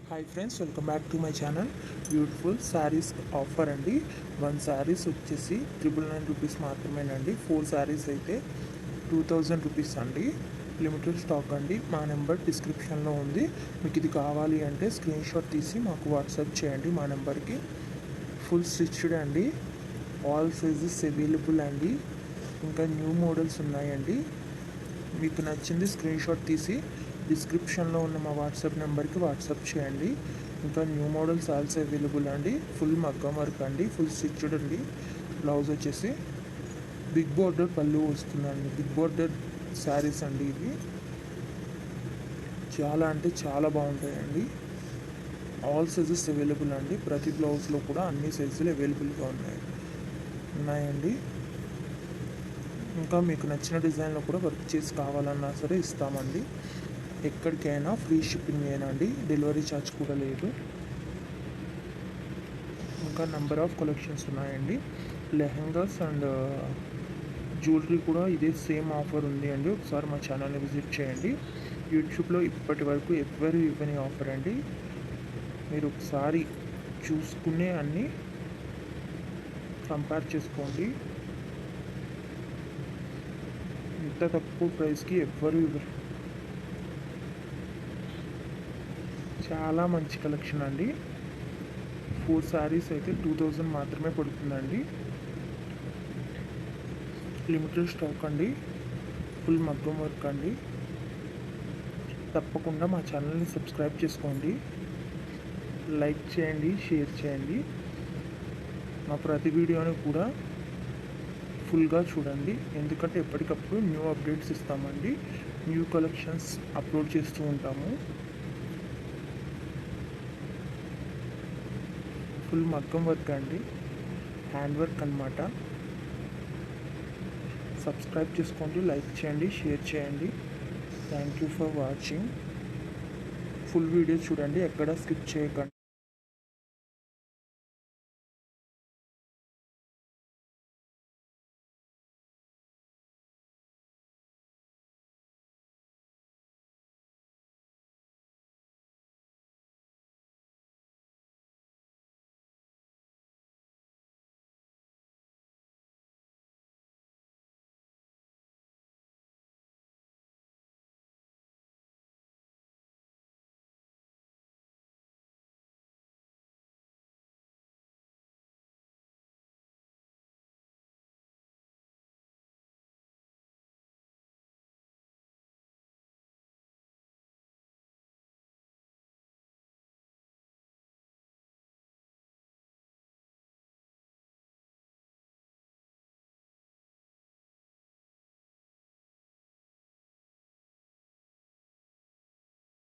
Hi friends, welcome back to my channel. Beautiful saris offer అండి. 1 శారీస్ వచ్చేసి 999 rupees మాత్రమేనండి. 4 శారీస్ అయితే 2000 రూపీస్ అండి. లిమిటెడ్ స్టాక్ అండి. మా నెంబర్ డిస్క్రిప్షన్లో ఉంది. మీకు ఇది కావాలి అంటే స్క్రీన్ షాట్ తీసి మాకు వాట్సాప్ చేయండి మా నెంబర్కి. ఫుల్ స్టిచ్డ్ అండి. ఆల్ సైజెస్ అవైలబుల్ అండి. ఇంకా న్యూ మోడల్స్ ఉన్నాయండి. మీకు నచ్చింది స్క్రీన్ షాట్ తీసి డిస్క్రిప్షన్లో ఉన్న మా వాట్సాప్ నెంబర్కి వాట్సాప్ చేయండి. ఇంకా న్యూ మోడల్స్ ఆల్సో అవైలబుల్ అండి. ఫుల్ మగ్గం వర్క్ అండి, ఫుల్ స్టిచ్డ్ అండి. బ్లౌజ్ వచ్చేసి బిగ్ బోర్డర్ పళ్ళు వస్తుందండి. బిగ్ బోర్డర్ శారీస్ అండి ఇవి. చాలా అంటే చాలా బాగుంటాయండి. ఆల్ సైజెస్ అవైలబుల్ అండి. ప్రతి బ్లౌజ్లో కూడా అన్ని సైజులు అవైలబుల్గా ఉన్నాయండి. ఇంకా మీకు నచ్చిన డిజైన్లో కూడా వర్క్ చేసి కావాలన్నా సరే ఇస్తామండి. ఎక్కడికైనా ఫ్రీ షిప్పింగ్ ఏనండి. డెలివరీ ఛార్జ్ కూడా లేదు. ఇంకా నెంబర్ ఆఫ్ కలెక్షన్స్ ఉన్నాయండి. లెహెంగాస్ అండ్ జ్యువెలరీ కూడా ఇదే సేమ్ ఆఫర్ ఉంది అండి. ఒకసారి మా ఛానల్ని విజిట్ చేయండి. యూట్యూబ్లో ఇప్పటి వరకు ఎవ్వరు ఇవ్వని ఆఫర్ అండి. మీరు ఒకసారి చూసుకునే అన్నీ కంపేర్ చేసుకోండి. ఇంత తక్కువ ప్రైస్కి ఎవ్వరు ఇవ్వరు. చాలా మంచి కలెక్షన్ అండి. 4 శారీస్ అయితే 2000 మాత్రమే పడుతుందండి. లిమిటెడ్ స్టాక్ అండి. ఫుల్ మగ్గం వర్క్ అండి. తప్పకుండా మా ఛానల్ని సబ్స్క్రైబ్ చేసుకోండి. లైక్ చేయండి, షేర్ చేయండి. మా ప్రతి వీడియోని కూడా ఫుల్గా చూడండి. ఎందుకంటే ఎప్పటికప్పుడు న్యూ అప్డేట్స్ ఇస్తామండి. న్యూ కలెక్షన్స్ అప్లోడ్ చేస్తూ ఉంటాము. ఫుల్ మగ్గం వర్క్ అండి, హ్యాండ్ వర్క్ అన్నమాట. సబ్స్క్రైబ్ చేసుకోండి, లైక్ చేయండి, షేర్ చేయండి. Thank you for watching. Full video చూడండి, ఎక్కడ స్కిప్ చేయకండి.